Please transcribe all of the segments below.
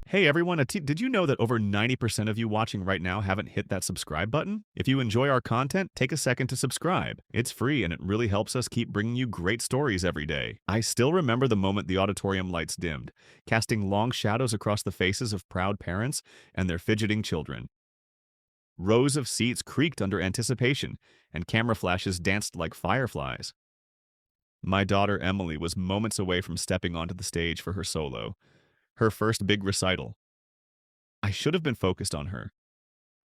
Hey everyone, did you know that over 90% of you watching right now haven't hit that subscribe button? If you enjoy our content, take a second to subscribe. It's free and it really helps us keep bringing you great stories every day. I still remember the moment the auditorium lights dimmed, casting long shadows across the faces of proud parents and their fidgeting children. Rows of seats creaked under anticipation, and camera flashes danced like fireflies. My daughter Emily was moments away from stepping onto the stage for her solo, her first big recital. I should have been focused on her.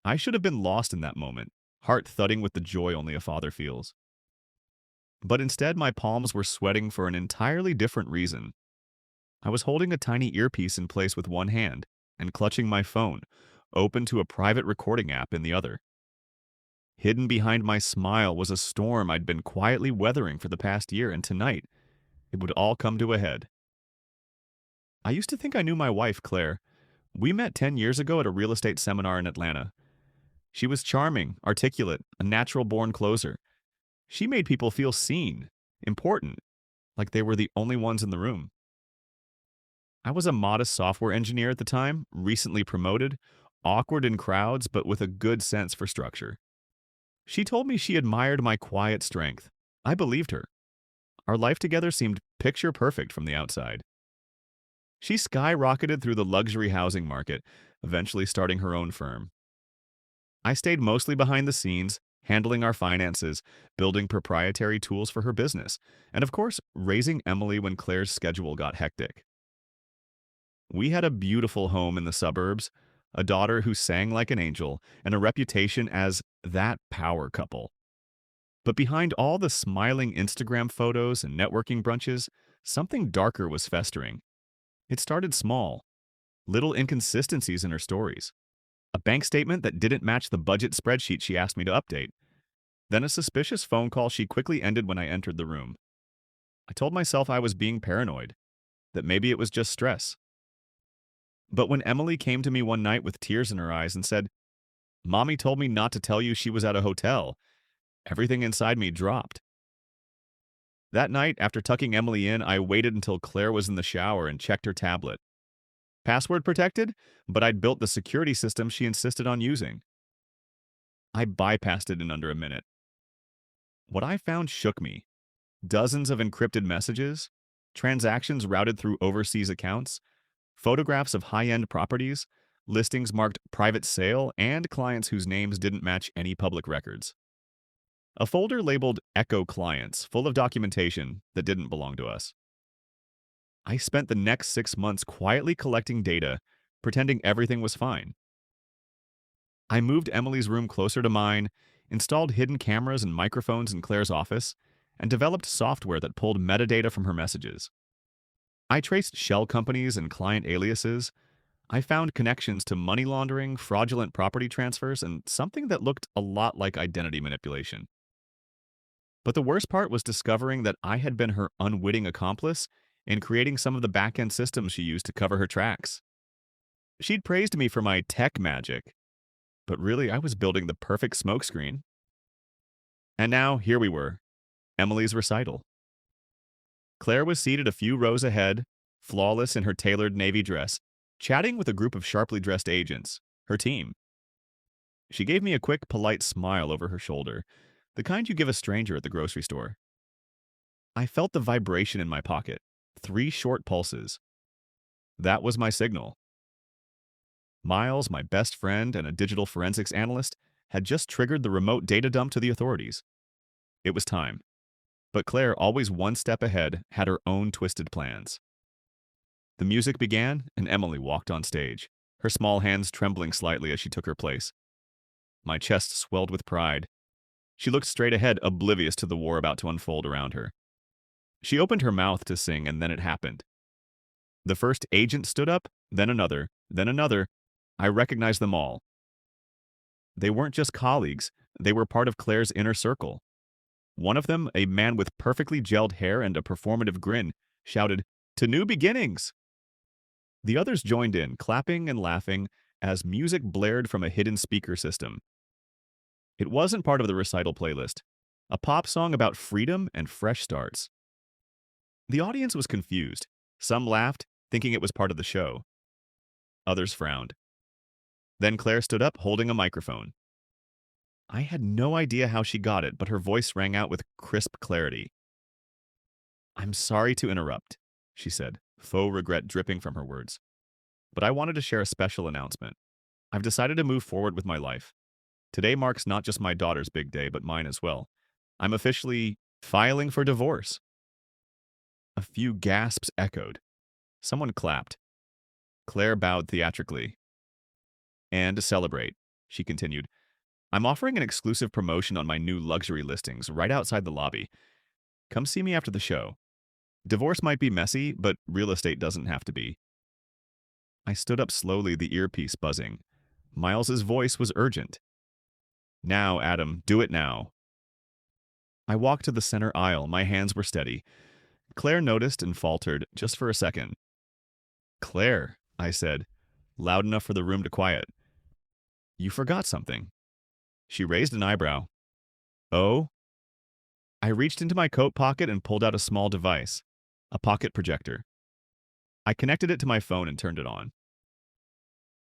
I should have been lost in that moment, heart thudding with the joy only a father feels. But instead, my palms were sweating for an entirely different reason. I was holding a tiny earpiece in place with one hand and clutching my phone, open to a private recording app in the other. Hidden behind my smile was a storm I'd been quietly weathering for the past year, and tonight, it would all come to a head. I used to think I knew my wife, Claire. We met 10 years ago at a real estate seminar in Atlanta. She was charming, articulate, a natural-born closer. She made people feel seen, important, like they were the only ones in the room. I was a modest software engineer at the time, recently promoted, awkward in crowds, but with a good sense for structure. She told me she admired my quiet strength. I believed her. Our life together seemed picture perfect from the outside. She skyrocketed through the luxury housing market, eventually starting her own firm. I stayed mostly behind the scenes, handling our finances, building proprietary tools for her business, and of course, raising Emily when Claire's schedule got hectic. We had a beautiful home in the suburbs, a daughter who sang like an angel, and a reputation as that power couple. But behind all the smiling Instagram photos and networking brunches, something darker was festering. It started small, little inconsistencies in her stories. A bank statement that didn't match the budget spreadsheet she asked me to update. Then a suspicious phone call she quickly ended when I entered the room. I told myself I was being paranoid, that maybe it was just stress. But when Emily came to me one night with tears in her eyes and said, "Mommy told me not to tell you she was at a hotel," everything inside me dropped. That night, after tucking Emily in, I waited until Claire was in the shower and checked her tablet. Password protected, but I'd built the security system she insisted on using. I bypassed it in under a minute. What I found shook me. Dozens of encrypted messages, transactions routed through overseas accounts, photographs of high-end properties, listings marked private sale, and clients whose names didn't match any public records. A folder labeled Echo Clients, full of documentation that didn't belong to us. I spent the next 6 months quietly collecting data, pretending everything was fine. I moved Emily's room closer to mine, installed hidden cameras and microphones in Claire's office, and developed software that pulled metadata from her messages. I traced shell companies and client aliases. I found connections to money laundering, fraudulent property transfers, and something that looked a lot like identity manipulation. But the worst part was discovering that I had been her unwitting accomplice in creating some of the back-end systems she used to cover her tracks. She'd praised me for my tech magic, but really I was building the perfect smokescreen. And now, here we were, Emily's recital. Claire was seated a few rows ahead, flawless in her tailored navy dress, chatting with a group of sharply dressed agents, her team. She gave me a quick, polite smile over her shoulder, the kind you give a stranger at the grocery store. I felt the vibration in my pocket, 3 short pulses. That was my signal. Miles, my best friend and a digital forensics analyst, had just triggered the remote data dump to the authorities. It was time. But Claire, always one step ahead, had her own twisted plans. The music began, and Emily walked on stage, her small hands trembling slightly as she took her place. My chest swelled with pride. She looked straight ahead, oblivious to the war about to unfold around her. She opened her mouth to sing, and then it happened. The first agent stood up, then another, then another. I recognized them all. They weren't just colleagues, they were part of Claire's inner circle. One of them, a man with perfectly gelled hair and a performative grin, shouted, "To new beginnings!" The others joined in, clapping and laughing, as music blared from a hidden speaker system. It wasn't part of the recital playlist, a pop song about freedom and fresh starts. The audience was confused. Some laughed, thinking it was part of the show. Others frowned. Then Claire stood up, holding a microphone. I had no idea how she got it, but her voice rang out with crisp clarity. I'm sorry to interrupt, she said, faux regret dripping from her words. But I wanted to share a special announcement. I've decided to move forward with my life. Today marks not just my daughter's big day, but mine as well. I'm officially filing for divorce. A few gasps echoed. Someone clapped. Claire bowed theatrically. And to celebrate, she continued, I'm offering an exclusive promotion on my new luxury listings right outside the lobby. Come see me after the show. Divorce might be messy, but real estate doesn't have to be. I stood up slowly, the earpiece buzzing. Miles's voice was urgent. Now, Adam, do it now. I walked to the center aisle. My hands were steady. Claire noticed and faltered just for a second. Claire, I said, loud enough for the room to quiet. You forgot something. She raised an eyebrow. Oh? I reached into my coat pocket and pulled out a small device, a pocket projector. I connected it to my phone and turned it on.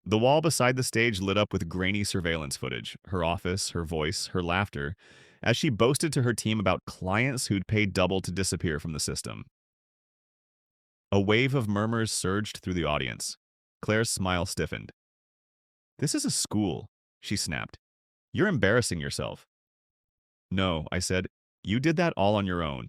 The wall beside the stage lit up with grainy surveillance footage, her office, her voice, her laughter, as she boasted to her team about clients who'd paid double to disappear from the system. A wave of murmurs surged through the audience. Claire's smile stiffened. This is a school, she snapped. You're embarrassing yourself. No, I said. You did that all on your own.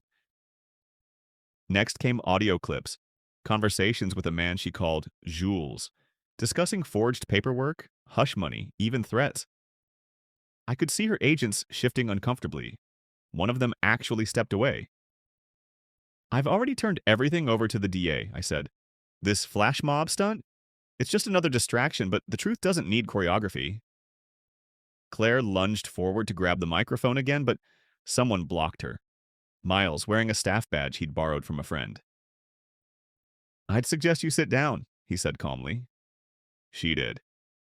Next came audio clips, conversations with a man she called Jules, discussing forged paperwork, hush money, even threats. I could see her agents shifting uncomfortably. One of them actually stepped away. I've already turned everything over to the DA, I said. This flash mob stunt? It's just another distraction, but the truth doesn't need choreography. Claire lunged forward to grab the microphone again, but someone blocked her. Miles, wearing a staff badge he'd borrowed from a friend. I'd suggest you sit down, he said calmly. She did.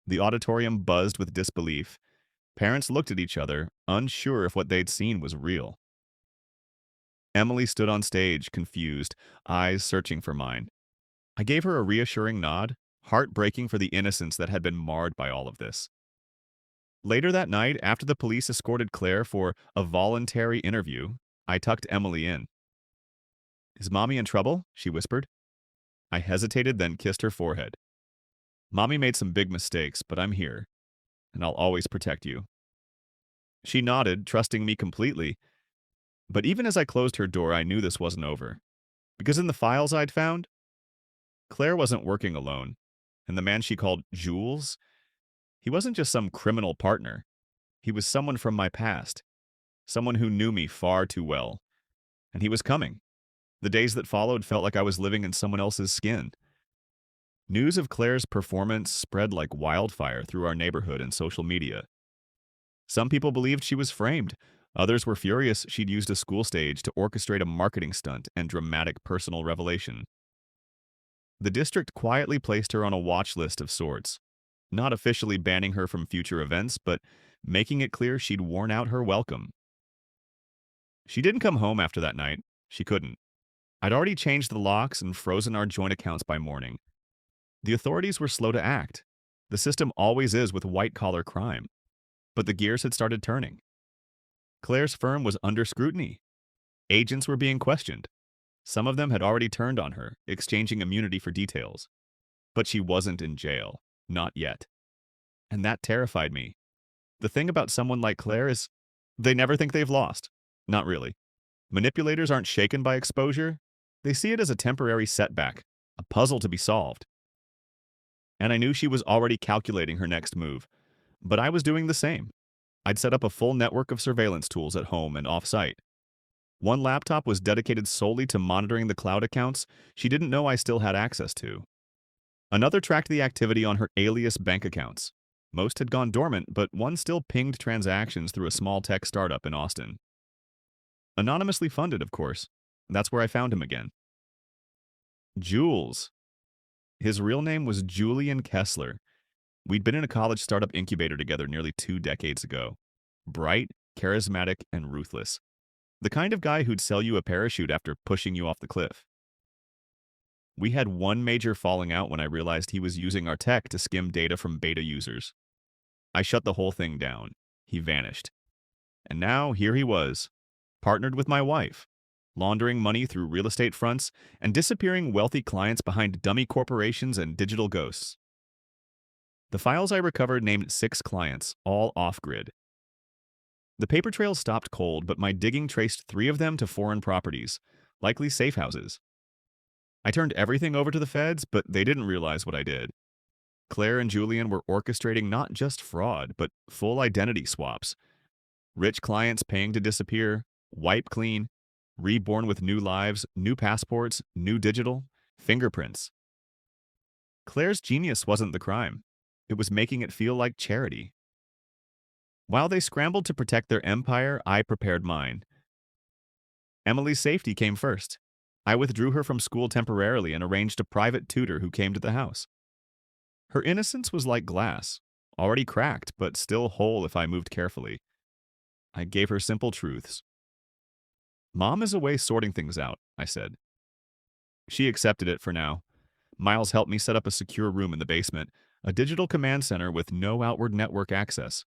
The auditorium buzzed with disbelief. Parents looked at each other, unsure if what they'd seen was real. Emily stood on stage, confused, eyes searching for mine. I gave her a reassuring nod, heartbreaking for the innocence that had been marred by all of this. Later that night, after the police escorted Claire for a voluntary interview, I tucked Emily in. Is Mommy in trouble? She whispered. I hesitated, then kissed her forehead. Mommy made some big mistakes, but I'm here, and I'll always protect you. She nodded, trusting me completely, but even as I closed her door, I knew this wasn't over. Because in the files I'd found, Claire wasn't working alone, and the man she called Jules, he wasn't just some criminal partner. He was someone from my past, someone who knew me far too well. And he was coming. The days that followed felt like I was living in someone else's skin. News of Claire's performance spread like wildfire through our neighborhood and social media. Some people believed she was framed. Others were furious she'd used a school stage to orchestrate a marketing stunt and dramatic personal revelation. The district quietly placed her on a watch list of sorts, not officially banning her from future events, but making it clear she'd worn out her welcome. She didn't come home after that night. She couldn't. I'd already changed the locks and frozen our joint accounts by morning. The authorities were slow to act. The system always is with white-collar crime. But the gears had started turning. Claire's firm was under scrutiny. Agents were being questioned. Some of them had already turned on her, exchanging immunity for details. But she wasn't in jail. Not yet. And that terrified me. The thing about someone like Claire is they never think they've lost. Not really. Manipulators aren't shaken by exposure. They see it as a temporary setback, a puzzle to be solved. And I knew she was already calculating her next move. But I was doing the same. I'd set up a full network of surveillance tools at home and off-site. One laptop was dedicated solely to monitoring the cloud accounts she didn't know I still had access to. Another tracked the activity on her alias bank accounts. Most had gone dormant, but one still pinged transactions through a small tech startup in Austin. Anonymously funded, of course. That's where I found him again. Jules. His real name was Julian Kessler. We'd been in a college startup incubator together nearly 2 decades ago. Bright, charismatic, and ruthless. The kind of guy who'd sell you a parachute after pushing you off the cliff. We had one major falling out when I realized he was using our tech to skim data from beta users. I shut the whole thing down. He vanished. And now here he was, partnered with my wife, laundering money through real estate fronts and disappearing wealthy clients behind dummy corporations and digital ghosts. The files I recovered named 6 clients, all off-grid. The paper trail stopped cold, but my digging traced 3 of them to foreign properties, likely safe houses. I turned everything over to the feds, but they didn't realize what I did. Claire and Julian were orchestrating not just fraud, but full identity swaps. Rich clients paying to disappear, wipe clean, reborn with new lives, new passports, new digital, fingerprints. Claire's genius wasn't the crime. It was making it feel like charity. While they scrambled to protect their empire, I prepared mine. Emily's safety came first. I withdrew her from school temporarily and arranged a private tutor who came to the house. Her innocence was like glass, already cracked, but still whole if I moved carefully. I gave her simple truths. Mom is away sorting things out, I said. She accepted it for now. Miles helped me set up a secure room in the basement, a digital command center with no outward network access.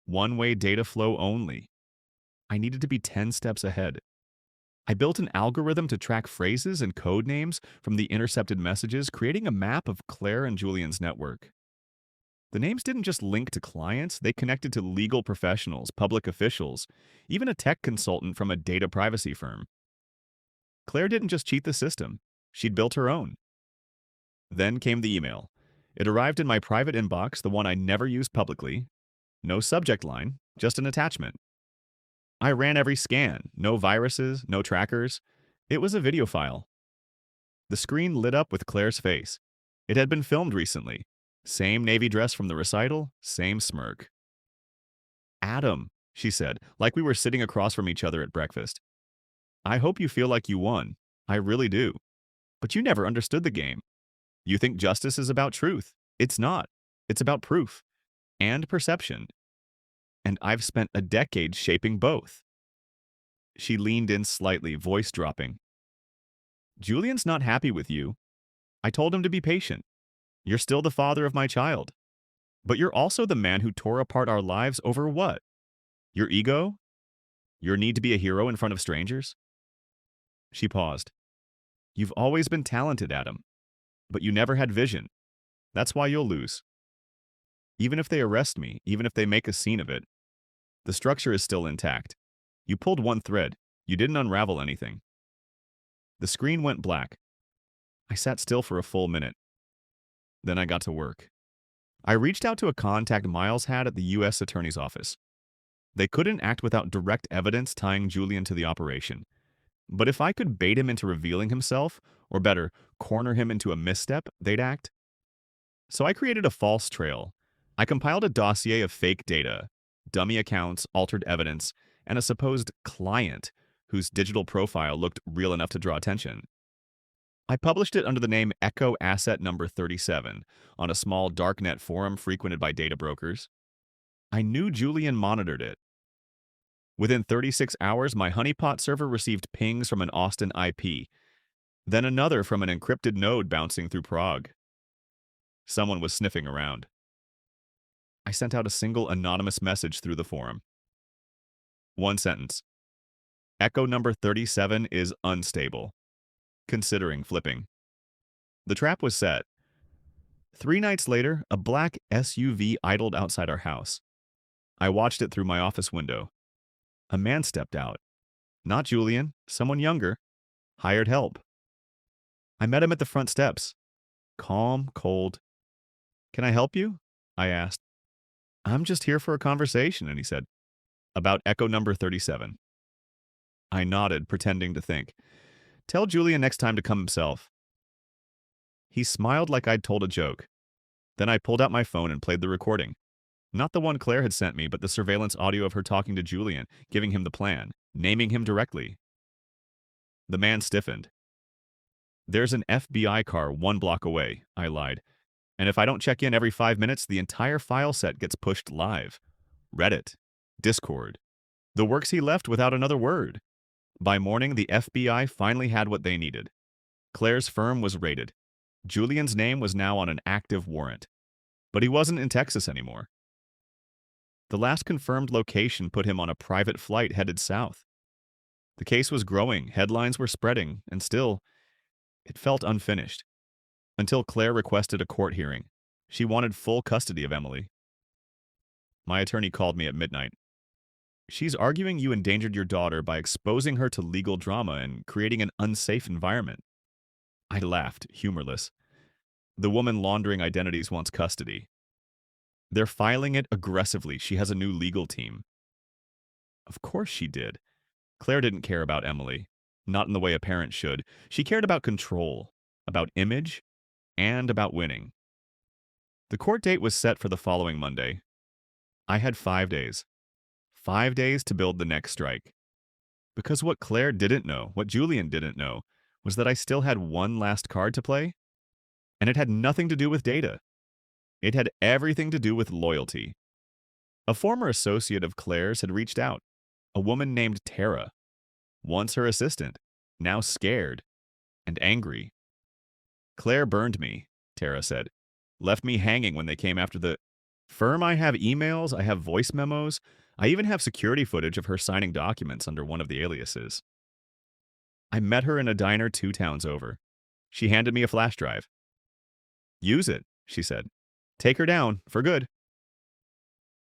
One-way data flow only. I needed to be 10 steps ahead. I built an algorithm to track phrases and code names from the intercepted messages, creating a map of Claire and Julian's network. The names didn't just link to clients, they connected to legal professionals, public officials, even a tech consultant from a data privacy firm. Claire didn't just cheat the system, she'd built her own. Then came the email. It arrived in my private inbox, the one I never used publicly. No subject line, just an attachment. I ran every scan, no viruses, no trackers. It was a video file. The screen lit up with Claire's face. It had been filmed recently. Same navy dress from the recital, same smirk. Adam, she said, like we were sitting across from each other at breakfast. I hope you feel like you won. I really do. But you never understood the game. You think justice is about truth. It's not. It's about proof and perception. And I've spent a decade shaping both. She leaned in slightly, voice dropping. Julian's not happy with you. I told him to be patient. You're still the father of my child. But you're also the man who tore apart our lives over what? Your ego? Your need to be a hero in front of strangers? She paused. You've always been talented, Adam. But you never had vision. That's why you'll lose. Even if they arrest me, even if they make a scene of it, the structure is still intact. You pulled one thread. You didn't unravel anything. The screen went black. I sat still for a full minute. Then I got to work. I reached out to a contact Miles had at the U.S. Attorney's Office. They couldn't act without direct evidence tying Julian to the operation. But if I could bait him into revealing himself, or better, corner him into a misstep, they'd act. So I created a false trail. I compiled a dossier of fake data, dummy accounts, altered evidence, and a supposed client whose digital profile looked real enough to draw attention. I published it under the name Echo Asset Number 37 on a small darknet forum frequented by data brokers. I knew Julian monitored it. Within 36 hours, my honeypot server received pings from an Austin IP, then another from an encrypted node bouncing through Prague. Someone was sniffing around. I sent out a single anonymous message through the forum. One sentence. Echo number 37 is unstable. Considering flipping. The trap was set. 3 nights later, a black SUV idled outside our house. I watched it through my office window. A man stepped out. Not Julian, someone younger. Hired help. I met him at the front steps. Calm, cold. Can I help you? I asked. I'm just here for a conversation, and he said. About Echo number 37. I nodded, pretending to think. Tell Julian next time to come himself. He smiled like I'd told a joke. Then I pulled out my phone and played the recording. Not the one Claire had sent me, but the surveillance audio of her talking to Julian, giving him the plan, naming him directly. The man stiffened. There's an FBI car 1 block away, I lied. And if I don't check in every 5 minutes, the entire file set gets pushed live. Reddit. Discord. The works he left without another word. By morning, the FBI finally had what they needed. Claire's firm was raided. Julian's name was now on an active warrant. But he wasn't in Texas anymore. The last confirmed location put him on a private flight headed south. The case was growing, headlines were spreading, and still, it felt unfinished. Until Claire requested a court hearing. She wanted full custody of Emily. My attorney called me at midnight. She's arguing you endangered your daughter by exposing her to legal drama and creating an unsafe environment. I laughed, humorless. The woman laundering identities wants custody. They're filing it aggressively. She has a new legal team. Of course she did. Claire didn't care about Emily. Not in the way a parent should. She cared about control, about image, and about winning. The court date was set for the following Monday. I had 5 days. 5 days to build the next strike. Because what Claire didn't know, what Julian didn't know, was that I still had one last card to play, and it had nothing to do with data. It had everything to do with loyalty. A former associate of Claire's had reached out, a woman named Tara, once her assistant, now scared and angry. Claire burned me, Tara said, left me hanging when they came after the firm. I have emails, I have voice memos, I even have security footage of her signing documents under one of the aliases. I met her in a diner 2 towns over. She handed me a flash drive. Use it, she said. Take her down, for good.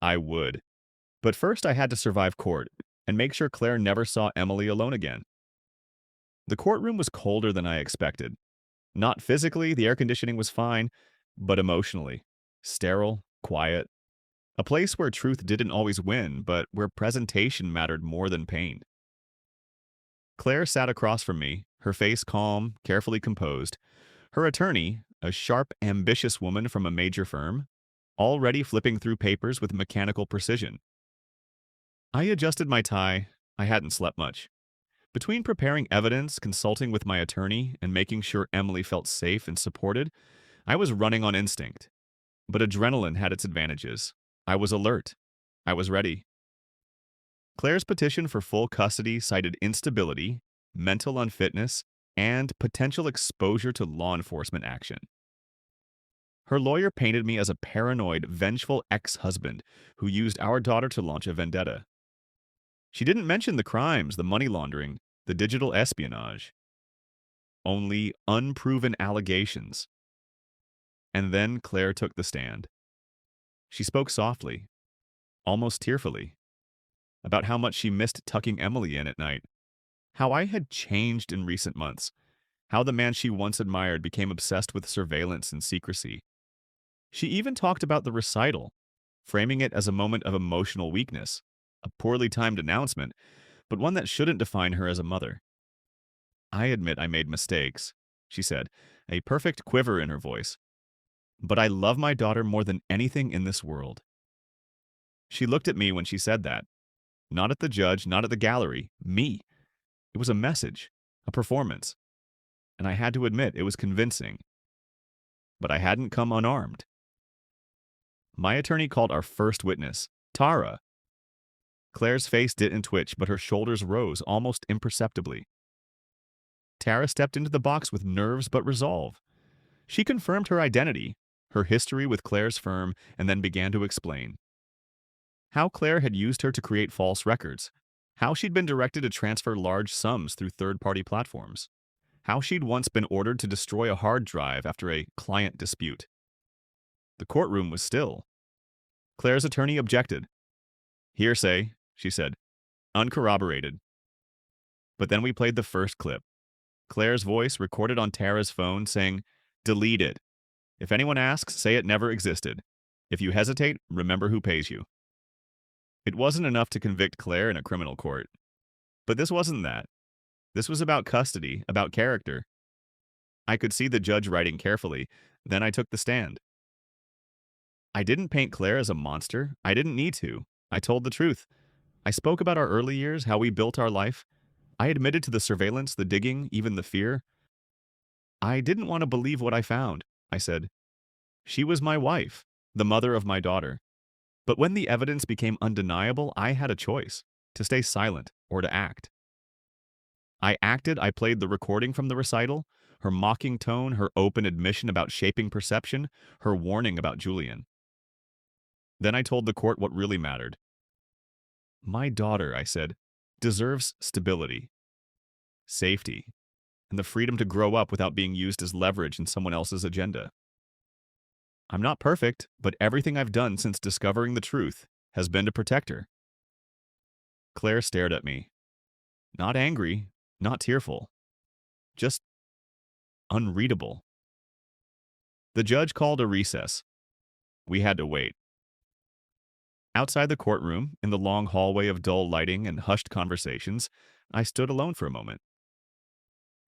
I would. But first I had to survive court and make sure Claire never saw Emily alone again. The courtroom was colder than I expected. Not physically, the air conditioning was fine, but emotionally. Sterile, quiet. A place where truth didn't always win, but where presentation mattered more than pain. Claire sat across from me, her face calm, carefully composed. Her attorney, a sharp, ambitious woman from a major firm, already flipping through papers with mechanical precision. I adjusted my tie. I hadn't slept much. Between preparing evidence, consulting with my attorney, and making sure Emily felt safe and supported, I was running on instinct. But adrenaline had its advantages. I was alert. I was ready. Claire's petition for full custody cited instability, mental unfitness, and potential exposure to law enforcement action. Her lawyer painted me as a paranoid, vengeful ex-husband who used our daughter to launch a vendetta. She didn't mention the crimes, the money laundering, the digital espionage. Only unproven allegations. And then Claire took the stand. She spoke softly, almost tearfully, about how much she missed tucking Emily in at night, how I had changed in recent months, how the man she once admired became obsessed with surveillance and secrecy. She even talked about the recital, framing it as a moment of emotional weakness, a poorly timed announcement, but one that shouldn't define her as a mother. I admit I made mistakes, she said, a perfect quiver in her voice. But I love my daughter more than anything in this world. She looked at me when she said that. Not at the judge, not at the gallery, me. It was a message, a performance. And I had to admit it was convincing. But I hadn't come unarmed. My attorney called our first witness, Tara. Claire's face didn't twitch, but her shoulders rose almost imperceptibly. Tara stepped into the box with nerves but resolve. She confirmed her identity, her history with Claire's firm, and then began to explain. How Claire had used her to create false records, how she'd been directed to transfer large sums through third-party platforms, how she'd once been ordered to destroy a hard drive after a client dispute. The courtroom was still. Claire's attorney objected. Hearsay, she said, uncorroborated. But then we played the first clip. Claire's voice recorded on Tara's phone saying, "Delete it. If anyone asks, say it never existed. If you hesitate, remember who pays you." It wasn't enough to convict Claire in a criminal court. But this wasn't that. This was about custody, about character. I could see the judge writing carefully. Then I took the stand. I didn't paint Claire as a monster. I didn't need to. I told the truth. I spoke about our early years, how we built our life. I admitted to the surveillance, the digging, even the fear. I didn't want to believe what I found, I said. She was my wife, the mother of my daughter. But when the evidence became undeniable, I had a choice, to stay silent or to act. I acted. I played the recording from the recital, Her mocking tone, her open admission about shaping perception, her warning about Julian. Then I told the court what really mattered. My daughter, I said, deserves stability, safety, and the freedom to grow up without being used as leverage in someone else's agenda. I'm not perfect, but everything I've done since discovering the truth has been to protect her. Claire stared at me. Not angry, not tearful, just unreadable. The judge called a recess. We had to wait. Outside the courtroom, in the long hallway of dull lighting and hushed conversations, I stood alone for a moment.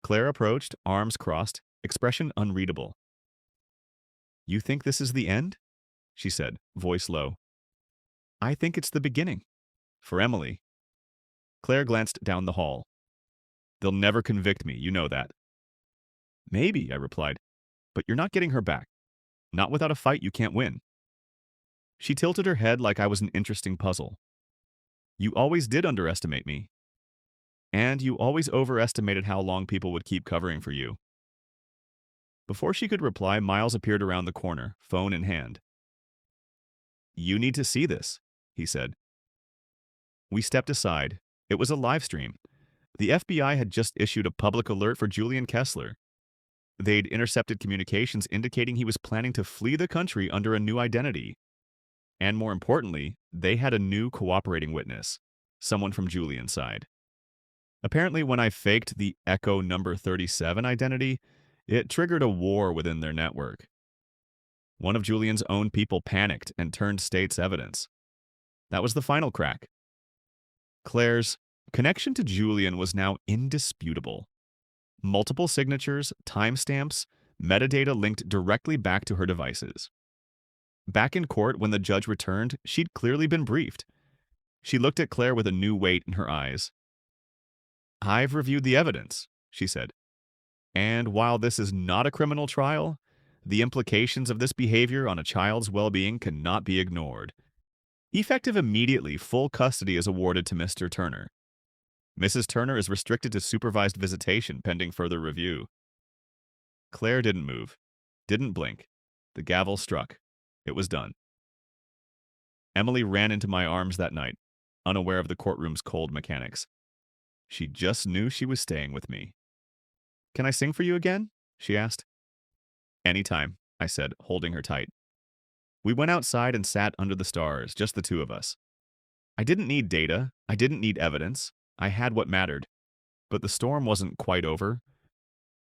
Claire approached, arms crossed, expression unreadable. You think this is the end? She said, voice low. I think it's the beginning. For Emily. Claire glanced down the hall. They'll never convict me, you know that. Maybe, I replied, but you're not getting her back. Not without a fight you can't win. She tilted her head like I was an interesting puzzle. You always did underestimate me. And you always overestimated how long people would keep covering for you. Before she could reply, Miles appeared around the corner, phone in hand. You need to see this, he said. We stepped aside. It was a live stream. The FBI had just issued a public alert for Julian Kessler. They'd intercepted communications indicating he was planning to flee the country under a new identity. And more importantly, they had a new cooperating witness, someone from Julian's side. Apparently, when I faked the Echo number 37 identity, it triggered a war within their network. One of Julian's own people panicked and turned state's evidence. That was the final crack. Claire's connection to Julian was now indisputable. Multiple signatures, timestamps, metadata linked directly back to her devices. Back in court, when the judge returned, she'd clearly been briefed. She looked at Claire with a new weight in her eyes. I've reviewed the evidence, she said. And while this is not a criminal trial, the implications of this behavior on a child's well-being cannot be ignored. Effective immediately, full custody is awarded to Mr. Turner. Mrs. Turner is restricted to supervised visitation pending further review. Claire didn't move, didn't blink. The gavel struck. It was done. Emily ran into my arms that night, unaware of the courtroom's cold mechanics. She just knew she was staying with me. Can I sing for you again? She asked. Anytime, I said, holding her tight. We went outside and sat under the stars, just the two of us. I didn't need data. I didn't need evidence. I had what mattered. But the storm wasn't quite over.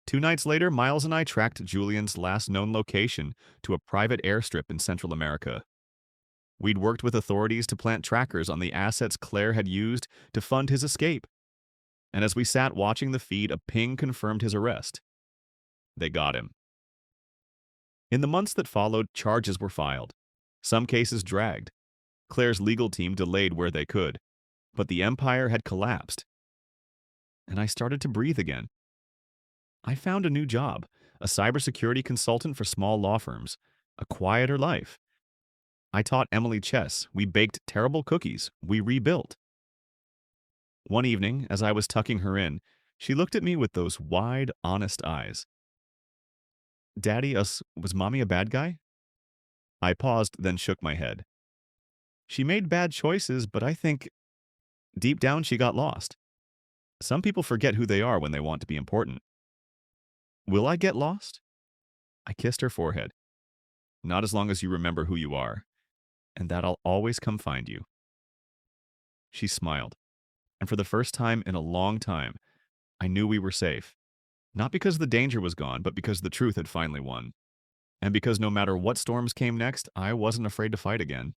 2 nights later, Miles and I tracked Julian's last known location to a private airstrip in Central America. We'd worked with authorities to plant trackers on the assets Claire had used to fund his escape. And as we sat watching the feed, a ping confirmed his arrest. They got him. In the months that followed, charges were filed. Some cases dragged. Claire's legal team delayed where they could. But the empire had collapsed. And I started to breathe again. I found a new job, a cybersecurity consultant for small law firms, a quieter life. I taught Emily chess. We baked terrible cookies. We rebuilt. One evening, as I was tucking her in, she looked at me with those wide, honest eyes. Daddy, was Mommy a bad guy? I paused, then shook my head. She made bad choices, but I think deep down she got lost. Some people forget who they are when they want to be important. Will I get lost? I kissed her forehead. Not as long as you remember who you are, and that I'll always come find you. She smiled, and for the first time in a long time, I knew we were safe. Not because the danger was gone, but because the truth had finally won. And because no matter what storms came next, I wasn't afraid to fight again.